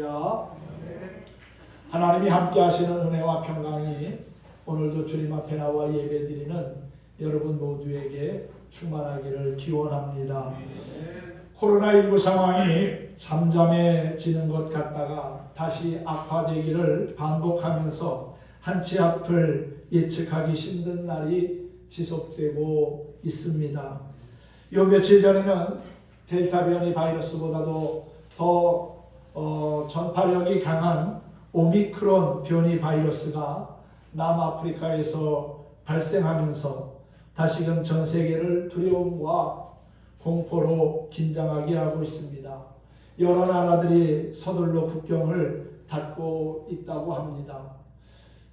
할렐루야. 하나님이 함께 하시는 은혜와 평강이 오늘도 주님 앞에 나와 예배드리는 여러분 모두에게 충만하기를 기원합니다. 코로나19 상황이 잠잠해지는 것 같다가 다시 악화되기를 반복하면서 한 치 앞을 예측하기 힘든 날이 지속되고 있습니다. 요 며칠 전에는 델타 변이 바이러스보다도 더 전파력이 강한 오미크론 변이 바이러스가 남아프리카에서 발생하면서 다시금 전 세계를 두려움과 공포로 긴장하게 하고 있습니다. 여러 나라들이 서둘러 국경을 닫고 있다고 합니다.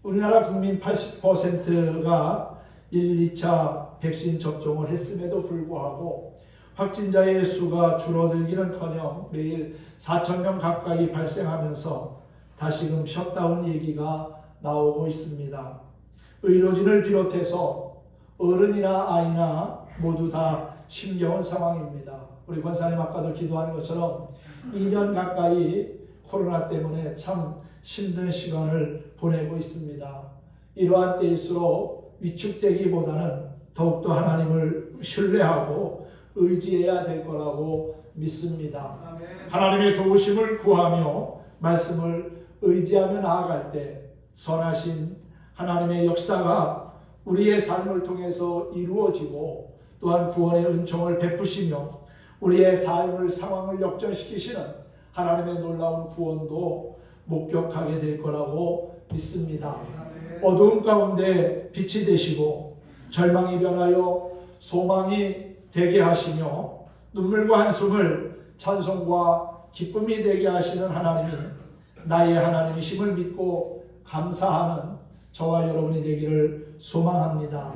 우리나라 국민 80%가 1, 2차 백신 접종을 했음에도 불구하고 확진자의 수가 줄어들기는커녕 매일 4,000명 가까이 발생하면서 다시금 셧다운 얘기가 나오고 있습니다. 의료진을 비롯해서 어른이나 아이나 모두 다 힘겨운 상황입니다. 우리 권사님 아까도 기도한 것처럼 2년 가까이 코로나 때문에 참 힘든 시간을 보내고 있습니다. 이러한 때일수록 위축되기보다는 더욱더 하나님을 신뢰하고 의지해야 될 거라고 믿습니다. 하나님의 도우심을 구하며 말씀을 의지하며 나아갈 때 선하신 하나님의 역사가 우리의 삶을 통해서 이루어지고 또한 구원의 은총을 베푸시며 우리의 삶을 상황을 역전시키시는 하나님의 놀라운 구원도 목격하게 될 거라고 믿습니다. 어두운 가운데 빛이 되시고 절망이 변하여 소망이 되게 하시며 눈물과 한숨을 찬송과 기쁨이 되게 하시는 하나님이 나의 하나님이심을 믿고 감사하는 저와 여러분이 되기를 소망합니다.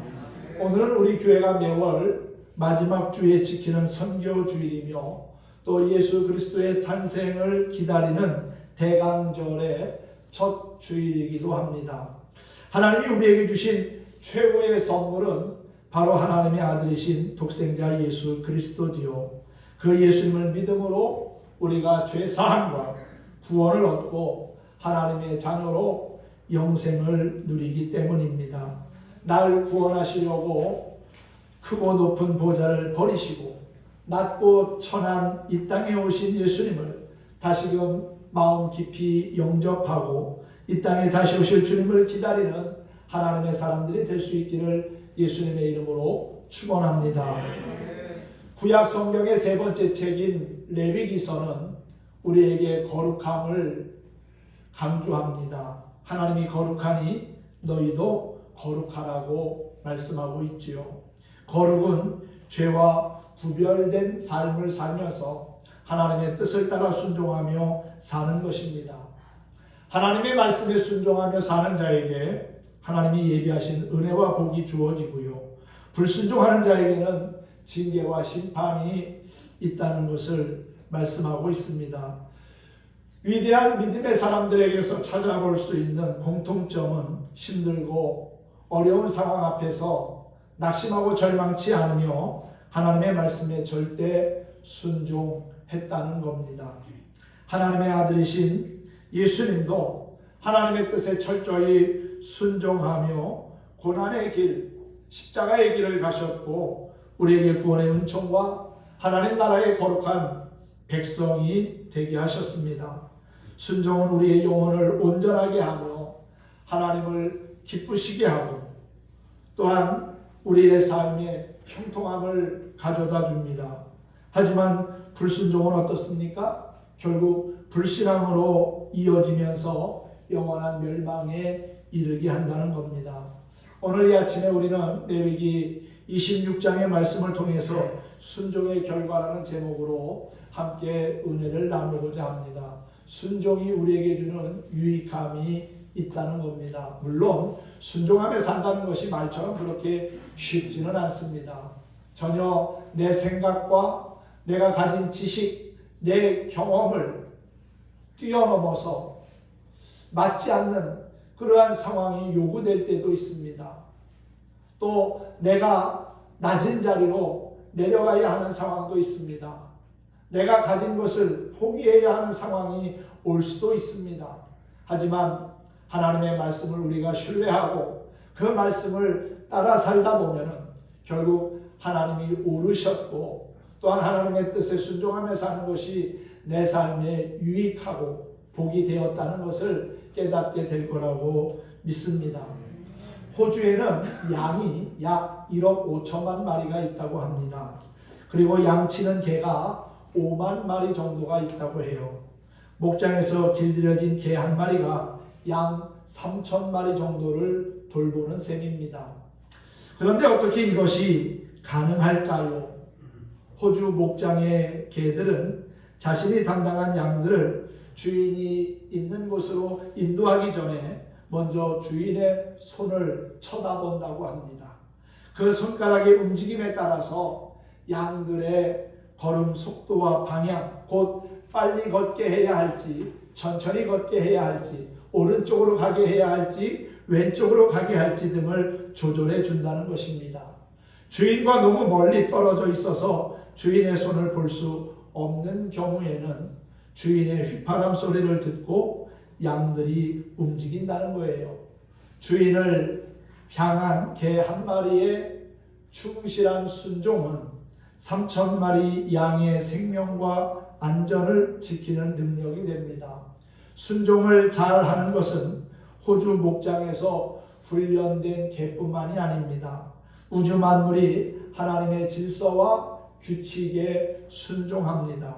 오늘은 우리 교회가 매월 마지막 주에 지키는 선교주일이며 또 예수 그리스도의 탄생을 기다리는 대강절의 첫 주일이기도 합니다. 하나님이 우리에게 주신 최고의 선물은 바로 하나님의 아들이신 독생자 예수 그리스도지요. 그 예수님을 믿음으로 우리가 죄사함과 구원을 얻고 하나님의 자녀로 영생을 누리기 때문입니다. 날 구원하시려고 크고 높은 보좌를 버리시고 낮고 천한 이 땅에 오신 예수님을 다시금 마음 깊이 영접하고 이 땅에 다시 오실 주님을 기다리는 하나님의 사람들이 될 수 있기를 예수님의 이름으로 축원합니다. 구약 성경의 세 번째 책인 레위기서는 우리에게 거룩함을 강조합니다. 하나님이 거룩하니 너희도 거룩하라고 말씀하고 있지요. 거룩은 죄와 구별된 삶을 살면서 하나님의 뜻을 따라 순종하며 사는 것입니다. 하나님의 말씀에 순종하며 사는 자에게 하나님이 예비하신 은혜와 복이 주어지고요. 불순종하는 자에게는 징계와 심판이 있다는 것을 말씀하고 있습니다. 위대한 믿음의 사람들에게서 찾아볼 수 있는 공통점은 힘들고 어려운 상황 앞에서 낙심하고 절망치 않으며 하나님의 말씀에 절대 순종했다는 겁니다. 하나님의 아들이신 예수님도 하나님의 뜻에 철저히 순종하며 고난의 길, 십자가의 길을 가셨고 우리에게 구원의 은총과 하나님 나라의 거룩한 백성이 되게 하셨습니다. 순종은 우리의 영혼을 온전하게 하며 하나님을 기쁘시게 하고 또한 우리의 삶에 형통함을 가져다 줍니다. 하지만 불순종은 어떻습니까? 결국 불신앙으로 이어지면서 영원한 멸망에 이르게 한다는 겁니다. 오늘 이 아침에 우리는 레위기 26장의 말씀을 통해서 순종의 결과라는 제목으로 함께 은혜를 나누고자 합니다. 순종이 우리에게 주는 유익함이 있다는 겁니다. 물론 순종하며 산다는 것이 말처럼 그렇게 쉽지는 않습니다. 전혀 내 생각과 내가 가진 지식, 내 경험을 뛰어넘어서 맞지 않는 그러한 상황이 요구될 때도 있습니다. 또 내가 낮은 자리로 내려가야 하는 상황도 있습니다. 내가 가진 것을 포기해야 하는 상황이 올 수도 있습니다. 하지만 하나님의 말씀을 우리가 신뢰하고 그 말씀을 따라 살다 보면 결국 하나님이 오르셨고 또한 하나님의 뜻에 순종하며 사는 것이 내 삶에 유익하고 복이 되었다는 것을 깨닫게 될 거라고 믿습니다. 호주에는 양이 약 1억 5천만 마리가 있다고 합니다. 그리고 양치는 개가 5만 마리 정도가 있다고 해요. 목장에서 길들여진 개 한 마리가 양 3천 마리 정도를 돌보는 셈입니다. 그런데 어떻게 이것이 가능할까요? 호주 목장의 개들은 자신이 담당한 양들을 주인이 있는 곳으로 인도하기 전에 먼저 주인의 손을 쳐다본다고 합니다. 그 손가락의 움직임에 따라서 양들의 걸음 속도와 방향, 곧 빨리 걷게 해야 할지 천천히 걷게 해야 할지 오른쪽으로 가게 해야 할지 왼쪽으로 가게 할지 등을 조절해 준다는 것입니다. 주인과 너무 멀리 떨어져 있어서 주인의 손을 볼 수 없는 경우에는 주인의 휘파람 소리를 듣고 양들이 움직인다는 거예요. 주인을 향한 개 한 마리의 충실한 순종은 3천 마리 양의 생명과 안전을 지키는 능력이 됩니다. 순종을 잘 하는 것은 호주 목장에서 훈련된 개뿐만이 아닙니다. 우주 만물이 하나님의 질서와 규칙에 순종합니다.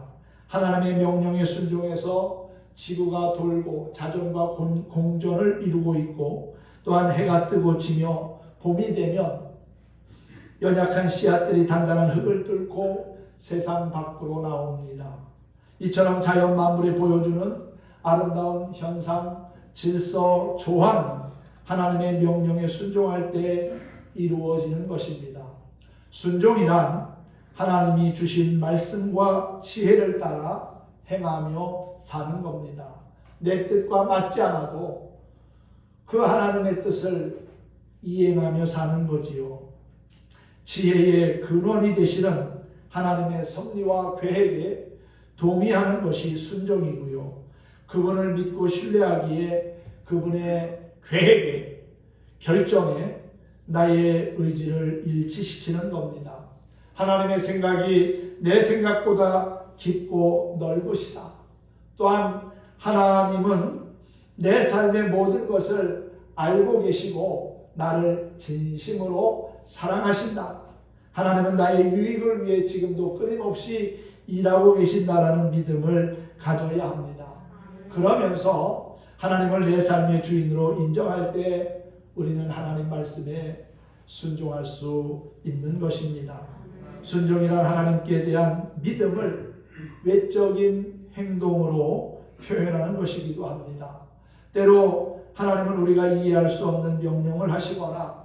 하나님의 명령에 순종해서 지구가 돌고 자전과 공전을 이루고 있고 또한 해가 뜨고 지며 봄이 되면 연약한 씨앗들이 단단한 흙을 뚫고 세상 밖으로 나옵니다. 이처럼 자연 만물이 보여주는 아름다운 현상, 질서, 조항은 하나님의 명령에 순종할 때 이루어지는 것입니다. 순종이란 하나님이 주신 말씀과 지혜를 따라 행하며 사는 겁니다. 내 뜻과 맞지 않아도 그 하나님의 뜻을 이행하며 사는 거지요. 지혜의 근원이 되시는 하나님의 섭리와 계획에 동의하는 것이 순종이고요. 그분을 믿고 신뢰하기에 그분의 계획에 결정에 나의 의지를 일치시키는 겁니다. 하나님의 생각이 내 생각보다 깊고 넓으시다. 또한 하나님은 내 삶의 모든 것을 알고 계시고 나를 진심으로 사랑하신다. 하나님은 나의 유익을 위해 지금도 끊임없이 일하고 계신다라는 믿음을 가져야 합니다. 그러면서 하나님을 내 삶의 주인으로 인정할 때 우리는 하나님 말씀에 순종할 수 있는 것입니다. 순종이란 하나님께 대한 믿음을 외적인 행동으로 표현하는 것이기도 합니다. 때로 하나님은 우리가 이해할 수 없는 명령을 하시거나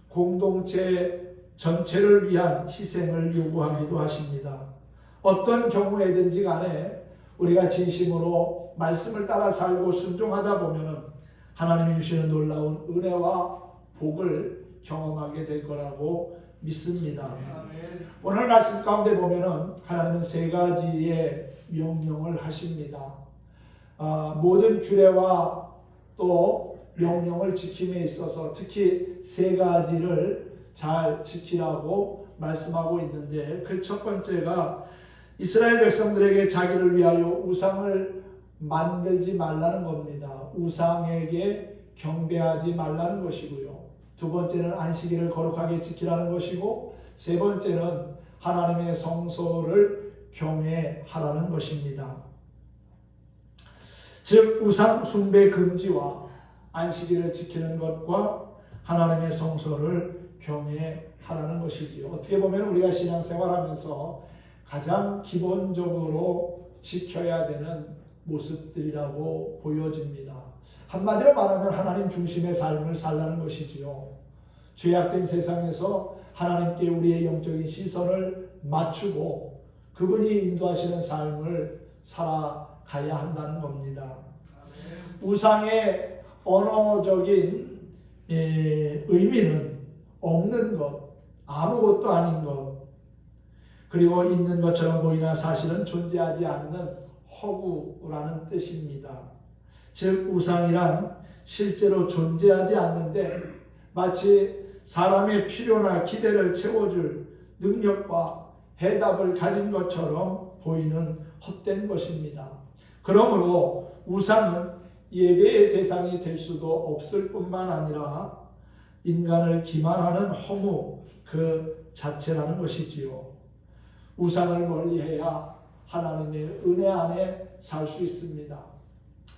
공동체 전체를 위한 희생을 요구하기도 하십니다. 어떤 경우에든지 간에 우리가 진심으로 말씀을 따라 살고 순종하다 보면 하나님이 주시는 놀라운 은혜와 복을 경험하게 될 거라고 믿습니다. 오늘 말씀 가운데 보면 하나님은 세 가지의 명령을 하십니다. 모든 규례와 또 명령을 지킴에 있어서 특히 세 가지를 잘 지키라고 말씀하고 있는데 그 첫 번째가 이스라엘 백성들에게 자기를 위하여 우상을 만들지 말라는 겁니다. 우상에게 경배하지 말라는 것이고요. 두 번째는 안식일을 거룩하게 지키라는 것이고 세 번째는 하나님의 성소를 경외하라는 것입니다. 즉 우상 숭배 금지와 안식일을 지키는 것과 하나님의 성소를 경외하라는 것이지요. 어떻게 보면 우리가 신앙생활하면서 가장 기본적으로 지켜야 되는 모습들이라고 보여집니다. 한마디로 말하면 하나님 중심의 삶을 살라는 것이지요. 죄악된 세상에서 하나님께 우리의 영적인 시선을 맞추고 그분이 인도하시는 삶을 살아가야 한다는 겁니다. 우상의 언어적인 의미는 없는 것, 아무것도 아닌 것. 그리고 있는 것처럼 보이나 사실은 존재하지 않는 허구라는 뜻입니다. 즉 우상이란 실제로 존재하지 않는데 마치 사람의 필요나 기대를 채워줄 능력과 해답을 가진 것처럼 보이는 헛된 것입니다. 그러므로 우상은 예배의 대상이 될 수도 없을 뿐만 아니라 인간을 기만하는 허무 그 자체라는 것이지요. 우상을 멀리해야 하나님의 은혜 안에 살 수 있습니다.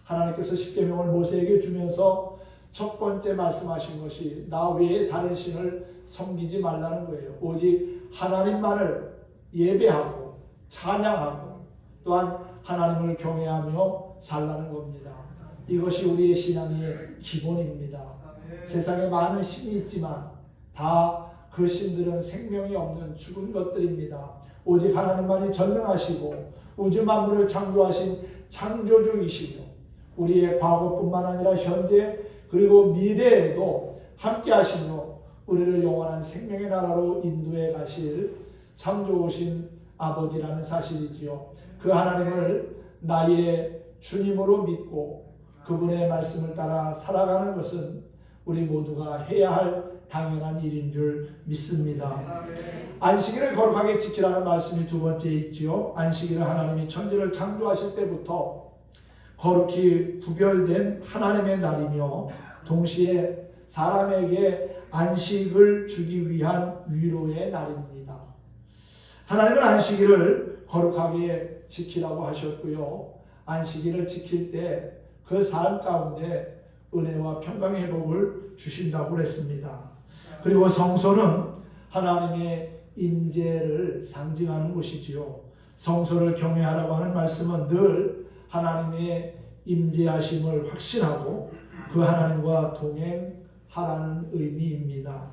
하나님께서 십계명을 모세에게 주면서 첫 번째 말씀하신 것이 나 외에 다른 신을 섬기지 말라는 거예요. 오직 하나님만을 예배하고 찬양하고 또한 하나님을 경외하며 살라는 겁니다. 이것이 우리의 신앙의 기본입니다. 세상에 많은 신이 있지만 다 그 신들은 생명이 없는 죽은 것들입니다. 오직 하나님만이 전능하시고 우주 만물을 창조하신 창조주이시며 우리의 과거뿐만 아니라 현재 그리고 미래에도 함께 하시며 우리를 영원한 생명의 나라로 인도해 가실 참 좋으신 아버지라는 사실이지요. 그 하나님을 나의 주님으로 믿고 그분의 말씀을 따라 살아가는 것은 우리 모두가 해야 할 당연한 일인 줄 믿습니다. 안식일을 거룩하게 지키라는 말씀이 두 번째 있지요. 안식일은 하나님이 천지를 창조하실 때부터 거룩히 구별된 하나님의 날이며 동시에 사람에게 안식을 주기 위한 위로의 날입니다. 하나님은 안식일을 거룩하게 지키라고 하셨고요. 안식일을 지킬 때 그 삶 가운데 은혜와 평강의 복을 주신다고 했습니다. 그리고 성소는 하나님의 임재를 상징하는 곳이지요. 성소를 경외하라고 하는 말씀은 늘 하나님의 임재하심을 확신하고 그 하나님과 동행하라는 의미입니다.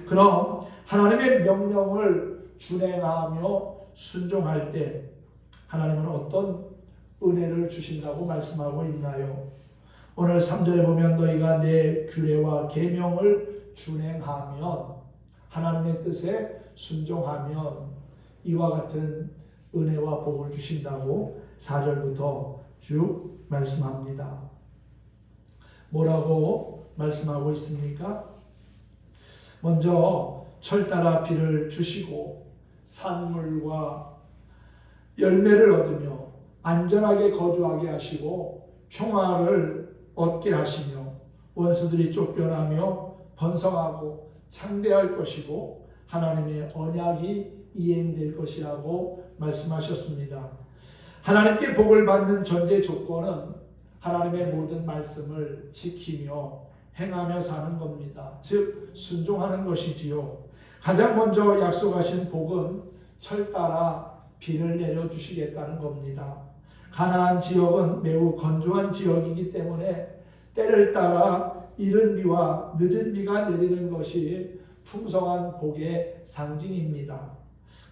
그럼 하나님의 명령을 준행하며 순종할 때 하나님은 어떤 은혜를 주신다고 말씀하고 있나요? 오늘 3절에 보면 너희가 내 규례와 계명을 준행하면 하나님의 뜻에 순종하면 이와 같은 은혜와 복을 주신다고 4절부터 쭉 말씀합니다. 뭐라고 말씀하고 있습니까? 먼저 철 따라 비를 주시고 산물과 열매를 얻으며 안전하게 거주하게 하시고 평화를 얻게 하시며 원수들이 쫓겨나며 번성하고 창대할 것이고 하나님의 언약이 이행될 것이라고 말씀하셨습니다. 하나님께 복을 받는 전제 조건은 하나님의 모든 말씀을 지키며 행하며 사는 겁니다. 즉 순종하는 것이지요. 가장 먼저 약속하신 복은 철 따라 비를 내려주시겠다는 겁니다. 가나안 지역은 매우 건조한 지역이기 때문에 때를 따라 이른 비와 늦은 비가 내리는 것이 풍성한 복의 상징입니다.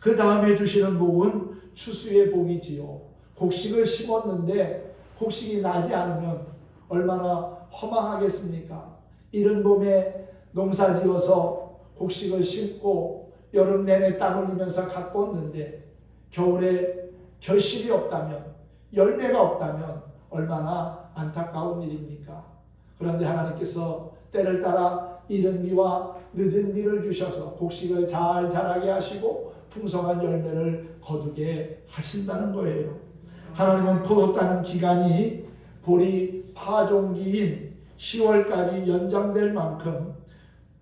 그 다음에 주시는 복은 추수의 복이지요. 곡식을 심었는데 곡식이 나지 않으면 얼마나 허망하겠습니까? 이른 봄에 농사지어서 곡식을 심고 여름 내내 땀 흘리면서 가꿨는데 겨울에 결실이 없다면 열매가 없다면 얼마나 안타까운 일입니까? 그런데 하나님께서 때를 따라 이른 비와 늦은 비를 주셔서 곡식을 잘 자라게 하시고 풍성한 열매를 거두게 하신다는 거예요. 하나님은 포도 따는 기간이 보리 파종기인 10월까지 연장될 만큼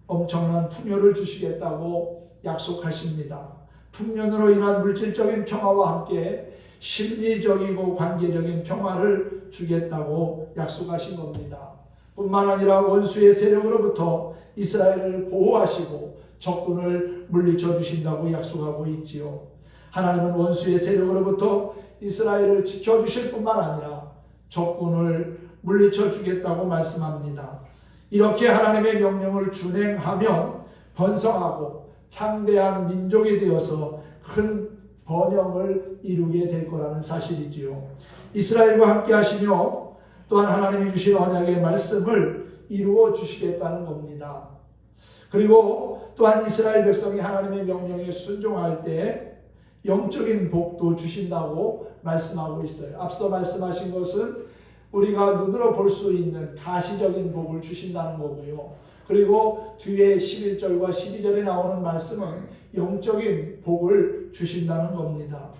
엄청난 풍요를 주시겠다고 약속하십니다. 풍년으로 인한 물질적인 평화와 함께 심리적이고 관계적인 평화를 주겠다고 약속하신 겁니다. 뿐만 아니라 원수의 세력으로부터 이스라엘을 보호하시고 적군을 물리쳐 주신다고 약속하고 있지요. 하나님은 원수의 세력으로부터 이스라엘을 지켜주실 뿐만 아니라 적군을 물리쳐 주겠다고 말씀합니다. 이렇게 하나님의 명령을 준행하면 번성하고 창대한 민족이 되어서 큰 번영을 이루게 될 거라는 사실이지요. 이스라엘과 함께 하시며 또한 하나님이 주신 언약의 말씀을 이루어 주시겠다는 겁니다. 그리고 또한 이스라엘 백성이 하나님의 명령에 순종할 때 영적인 복도 주신다고 말씀하고 있어요. 앞서 말씀하신 것은 우리가 눈으로 볼 수 있는 가시적인 복을 주신다는 거고요. 그리고 뒤에 11절과 12절에 나오는 말씀은 영적인 복을 주신다는 겁니다.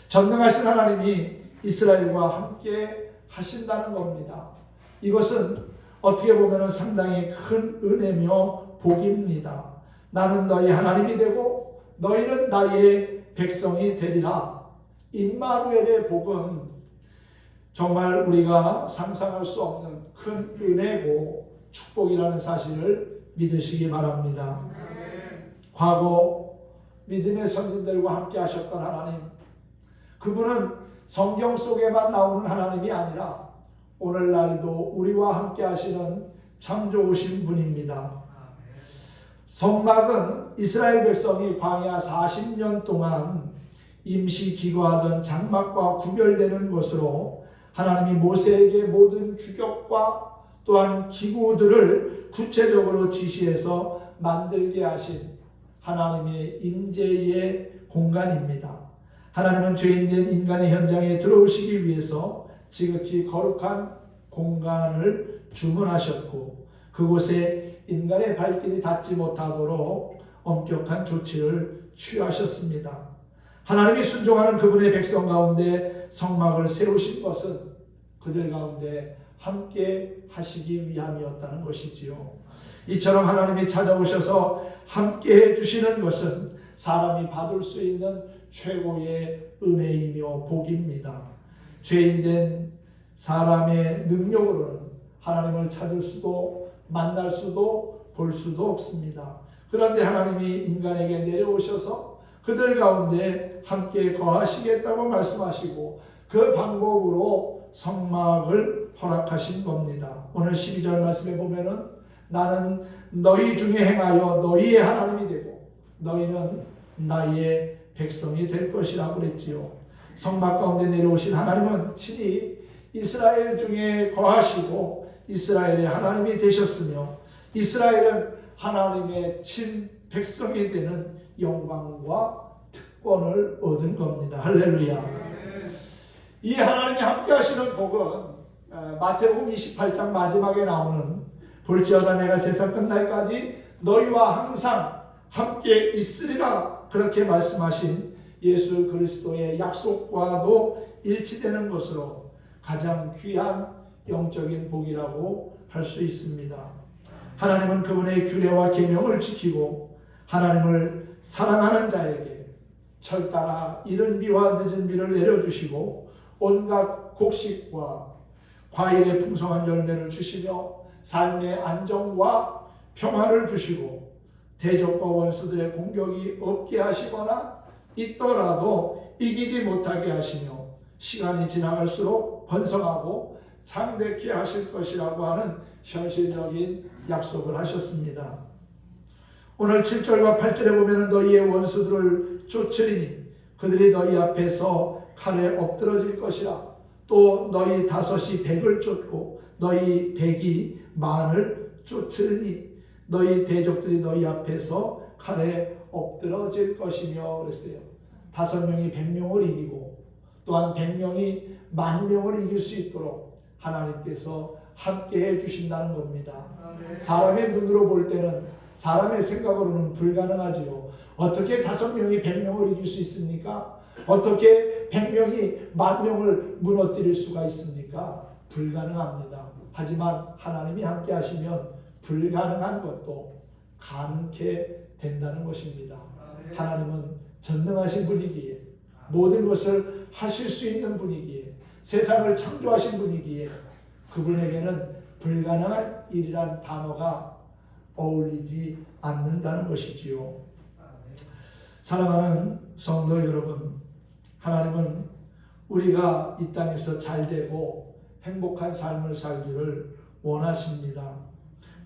전능하신 하나님이 이스라엘과 함께 하신다는 겁니다. 이것은 어떻게 보면 상당히 큰 은혜며 복입니다. 나는 너희 하나님이 되고 너희는 나의 백성이 되리라. 임마누엘의 복은 정말 우리가 상상할 수 없는 큰 은혜고 축복이라는 사실을 믿으시기 바랍니다. 과거 믿음의 선진들과 함께 하셨던 하나님, 그분은 성경 속에만 나오는 하나님이 아니라 오늘날도 우리와 함께 하시는 참 좋으신 분입니다. 성막은 이스라엘 백성이 광야 40년 동안 임시 기거하던 장막과 구별되는 것으로 하나님이 모세에게 모든 규격과 또한 기구들을 구체적으로 지시해서 만들게 하신 하나님의 임재의 공간입니다. 하나님은 죄인된 인간의 현장에 들어오시기 위해서 지극히 거룩한 공간을 주문하셨고 그곳에 인간의 발길이 닿지 못하도록 엄격한 조치를 취하셨습니다. 하나님이 순종하는 그분의 백성 가운데 성막을 세우신 것은 그들 가운데 함께 하시기 위함이었다는 것이지요. 이처럼 하나님이 찾아오셔서 함께 해주시는 것은 사람이 받을 수 있는 최고의 은혜이며 복입니다. 죄인된 사람의 능력으로는 하나님을 찾을 수도 만날 수도 볼 수도 없습니다. 그런데 하나님이 인간에게 내려오셔서 그들 가운데 함께 거하시겠다고 말씀하시고 그 방법으로 성막을 허락하신 겁니다. 오늘 12절 말씀에 보면은 나는 너희 중에 행하여 너희의 하나님이 되고 너희는 나의 백성이 될 것이라고 그랬지요. 성막 가운데 내려오신 하나님은 친히 이스라엘 중에 거하시고 이스라엘의 하나님이 되셨으며 이스라엘은 하나님의 친백성이 되는 영광과 특권을 얻은 겁니다. 할렐루야. 이 하나님이 함께 하시는 복은 마태복음 28장 마지막에 나오는 볼지어다 내가 세상 끝날까지 너희와 항상 함께 있으리라 그렇게 말씀하신 예수 그리스도의 약속과도 일치되는 것으로 가장 귀한 영적인 복이라고 할 수 있습니다. 하나님은 그분의 규례와 계명을 지키고 하나님을 사랑하는 자에게 철따라 이른 비와 늦은 비를 내려주시고 온갖 곡식과 과일의 풍성한 열매를 주시며 삶의 안정과 평화를 주시고 대적과 원수들의 공격이 없게 하시거나 있더라도 이기지 못하게 하시며 시간이 지나갈수록 번성하고 창대케 하실 것이라고 하는 현실적인 약속을 하셨습니다. 오늘 7절과 8절에 보면 너희의 원수들을 쫓으리니 그들이 너희 앞에서 칼에 엎드러질 것이라. 또 너희 다섯이 백을 쫓고 너희 백이 만을 쫓으리니 너희 대적들이 너희 앞에서 칼에 엎드러질 것이며 그랬어요. 5명이 100명을 이기고 또한 100명이 10,000명을 이길 수 있도록 하나님께서 함께 해주신다는 겁니다. 사람의 눈으로 볼 때는 사람의 생각으로는 불가능하지요. 어떻게 5명이 100명을 이길 수 있습니까? 어떻게 100명이 10,000명을 무너뜨릴 수가 있습니까? 불가능합니다. 하지만 하나님이 함께 하시면 불가능한 것도 가능케 된다는 것입니다. 하나님은 전능하신 분이기에 모든 것을 하실 수 있는 분이기에 세상을 창조하신 분이기에 그분에게는 불가능한 일이란 단어가 어울리지 않는다는 것이지요. 사랑하는 성도 여러분, 하나님은 우리가 이 땅에서 잘되고 행복한 삶을 살기를 원하십니다.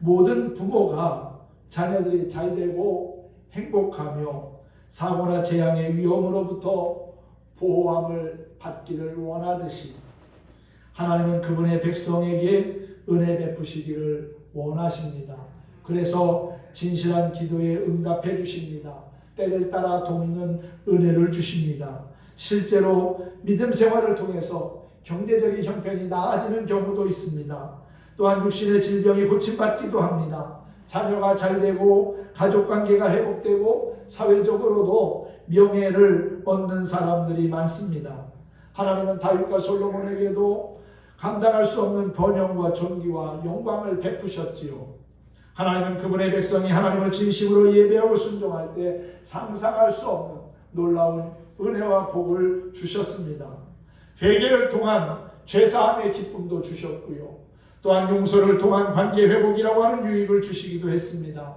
모든 부모가 자녀들이 잘되고 행복하며 사고나 재앙의 위험으로부터 보호함을 받기를 원하듯이 하나님은 그분의 백성에게 은혜 베푸시기를 원하십니다. 그래서 진실한 기도에 응답해 주십니다. 때를 따라 돕는 은혜를 주십니다. 실제로 믿음 생활을 통해서 경제적인 형편이 나아지는 경우도 있습니다. 또한 육신의 질병이 고침받기도 합니다. 자녀가 잘되고 가족관계가 회복되고 사회적으로도 명예를 얻는 사람들이 많습니다. 하나님은 다윗과 솔로몬에게도 감당할 수 없는 번영과 존귀와 영광을 베푸셨지요. 하나님은 그분의 백성이 하나님을 진심으로 예배하고 순종할 때 상상할 수 없는 놀라운 은혜와 복을 주셨습니다. 회개를 통한 죄사함의 기쁨도 주셨고요. 또한 용서를 통한 관계 회복이라고 하는 유익을 주시기도 했습니다.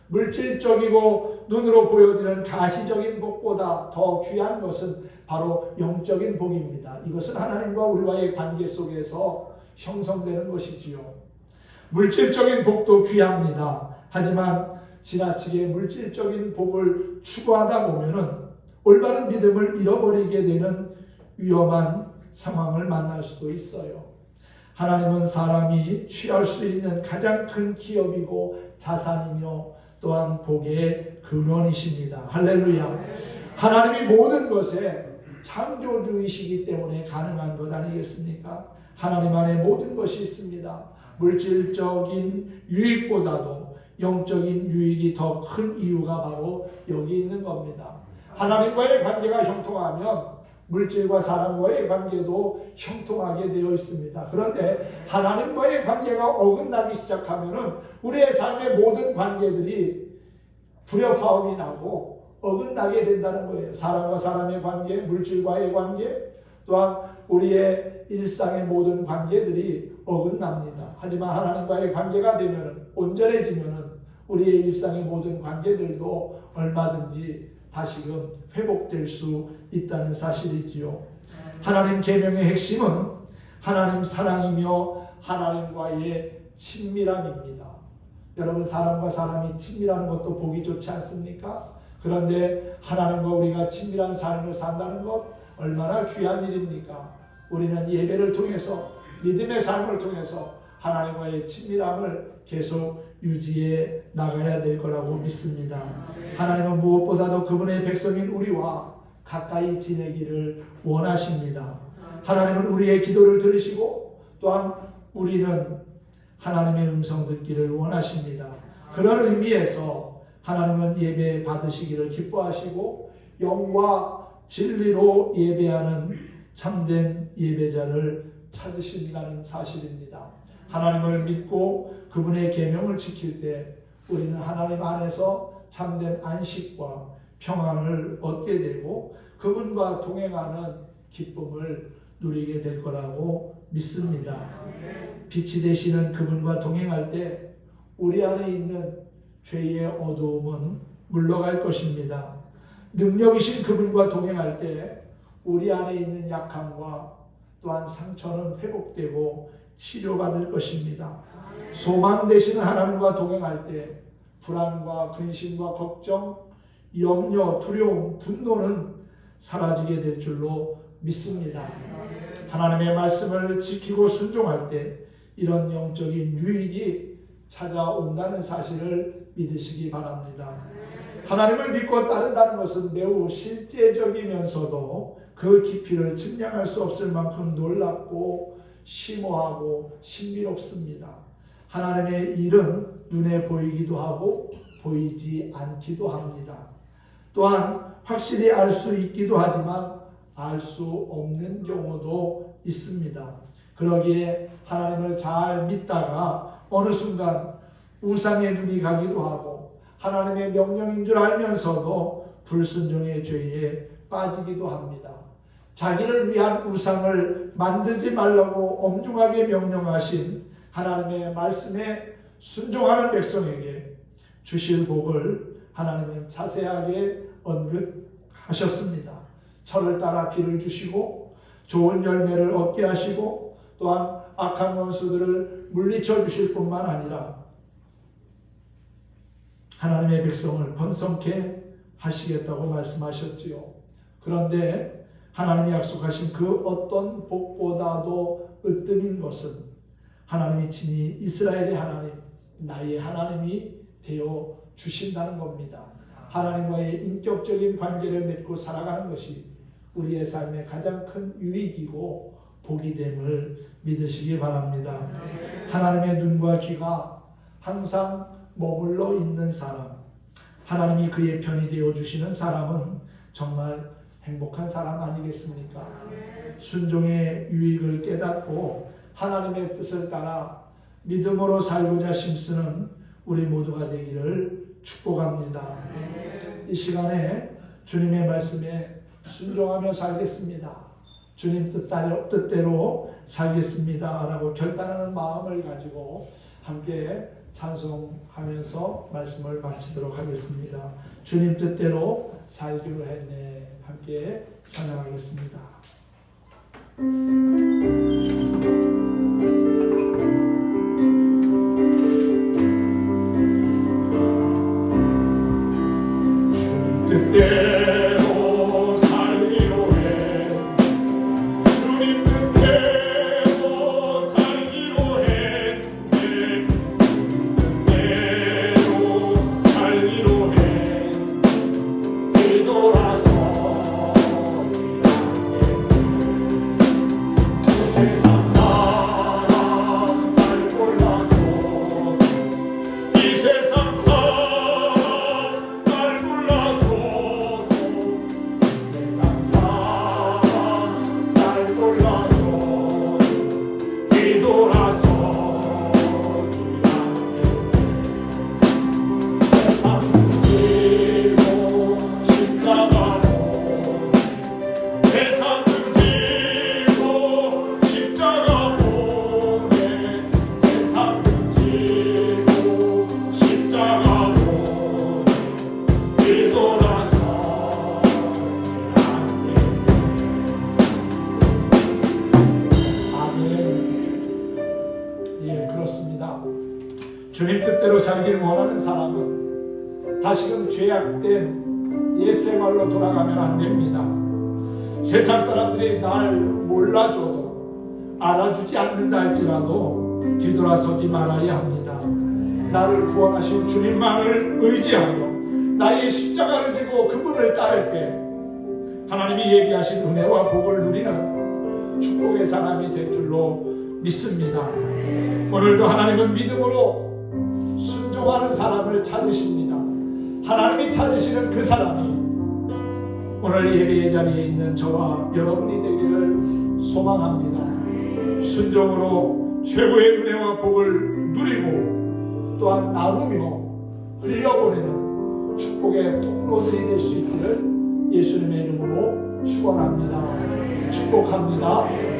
물질적이고 눈으로 보여지는 가시적인 복보다 더 귀한 것은 바로 영적인 복입니다. 이것은 하나님과 우리와의 관계 속에서 형성되는 것이지요. 물질적인 복도 귀합니다. 하지만 지나치게 물질적인 복을 추구하다 보면은 올바른 믿음을 잃어버리게 되는 위험한 상황을 만날 수도 있어요. 하나님은 사람이 취할 수 있는 가장 큰 기업이고 자산이며 또한 복의 근원이십니다. 할렐루야. 하나님이 모든 것에 창조주이시기 때문에 가능한 것 아니겠습니까? 하나님 안에 모든 것이 있습니다. 물질적인 유익보다도 영적인 유익이 더 큰 이유가 바로 여기 있는 겁니다. 하나님과의 관계가 형통하면 물질과 사람과의 관계도 형통하게 되어 있습니다. 그런데 하나님과의 관계가 어긋나기 시작하면 우리의 삶의 모든 관계들이 불협화음이 나고 어긋나게 된다는 거예요. 사람과 사람의 관계, 물질과의 관계, 또한 우리의 일상의 모든 관계들이 어긋납니다. 하지만 하나님과의 관계가 되면 온전해지면 우리의 일상의 모든 관계들도 얼마든지 다시금 회복될 수 있다는 사실이지요. 하나님 계명의 핵심은 하나님 사랑이며 하나님과의 친밀함입니다. 여러분, 사람과 사람이 친밀하는 것도 보기 좋지 않습니까? 그런데 하나님과 우리가 친밀한 삶을 산다는 것 얼마나 귀한 일입니까? 우리는 예배를 통해서 믿음의 삶을 통해서 하나님과의 친밀함을 계속 유지해 나가야 될 거라고 믿습니다. 하나님은 무엇보다도 그분의 백성인 우리와 가까이 지내기를 원하십니다. 하나님은 우리의 기도를 들으시고 또한 우리는 하나님의 음성 듣기를 원하십니다. 그런 의미에서 하나님은 예배 받으시기를 기뻐하시고 영과 진리로 예배하는 참된 예배자를 찾으신다는 사실입니다. 하나님을 믿고 그분의 계명을 지킬 때 우리는 하나님 안에서 참된 안식과 평안을 얻게 되고 그분과 동행하는 기쁨을 누리게 될 거라고 믿습니다. 빛이 되시는 그분과 동행할 때 우리 안에 있는 죄의 어두움은 물러갈 것입니다. 능력이신 그분과 동행할 때 우리 안에 있는 약함과 또한 상처는 회복되고 치료받을 것입니다. 소망 되시는 하나님과 동행할 때 불안과 근심과 걱정, 염려, 두려움, 분노는 사라지게 될 줄로 믿습니다. 하나님의 말씀을 지키고 순종할 때 이런 영적인 유익이 찾아온다는 사실을 믿으시기 바랍니다. 하나님을 믿고 따른다는 것은 매우 실제적이면서도 그 깊이를 측량할 수 없을 만큼 놀랍고 심오하고 신비롭습니다. 하나님의 일은 눈에 보이기도 하고 보이지 않기도 합니다. 또한 확실히 알 수 있기도 하지만 알 수 없는 경우도 있습니다. 그러기에 하나님을 잘 믿다가 어느 순간 우상의 눈이 가기도 하고 하나님의 명령인 줄 알면서도 불순종의 죄에 빠지기도 합니다. 자기를 위한 우상을 만들지 말라고 엄중하게 명령하신 하나님의 말씀에 순종하는 백성에게 주실 복을 하나님은 자세하게 언급하셨습니다. 철을 따라 비를 주시고 좋은 열매를 얻게 하시고 또한 악한 원수들을 물리쳐 주실 뿐만 아니라 하나님의 백성을 번성케 하시겠다고 말씀하셨지요. 그런데 하나님이 약속하신 그 어떤 복보다도 으뜸인 것은 하나님이 친히 이스라엘의 하나님, 나의 하나님이 되어 주신다는 겁니다. 하나님과의 인격적인 관계를 맺고 살아가는 것이 우리의 삶의 가장 큰 유익이고 복이 됨을 믿으시기 바랍니다. 하나님의 눈과 귀가 항상 머물러 있는 사람, 하나님이 그의 편이 되어주시는 사람은 정말 행복한 사람 아니겠습니까? 순종의 유익을 깨닫고 하나님의 뜻을 따라 믿음으로 살고자 힘쓰는 우리 모두가 되기를 축복합니다. 이 시간에 주님의 말씀에 순종하며 살겠습니다. 주님 뜻대로 살겠습니다 라고 결단하는 마음을 가지고 함께 찬송하면서 말씀을 마치도록 하겠습니다. 주님 뜻대로 살기로 했네. 함께 찬양하겠습니다. 주님 뜻대로 살기로 해. 주님 뜻대로 살기로 해. 뜻대로 살기로 해. 뒤돌아서 세상 사람 날 몰라줘. 이 세상 사람 날 몰라줘. 이 세상 사람 날 몰라줘. 뒤돌아서 세상 지고 십자가로 세상 지고 십자가 보내. 세상 지고 십자가 보내. 뒤돌아서 아멘. 예, 그렇습니다. 주님 뜻대로 살길 원하는 사람은 다시금 죄악된 옛 생활로 돌아가면 안 됩니다. 세상 사람들이 날 몰라줘도 알아주지 않는다 할지라도 뒤돌아서지 말아야 합니다. 나를 구원하신 주님만을 의지하며 나의 십자가를 지고 그분을 따를 때 하나님이 예비하신 은혜와 복을 누리는 축복의 사람이 될 줄로 믿습니다. 오늘도 하나님은 믿음으로 순종하는 사람을 찾으십니다. 하나님이 찾으시는 그 사람이 오늘 예배의 자리에 있는 저와 여러분이 되기를 소망합니다. 순종으로 최고의 은혜와 복을 누리고 또한 나누며 흘려보내는 축복의 통로들이 될 수 있기를 예수님의 이름으로 축원합니다. 축복합니다.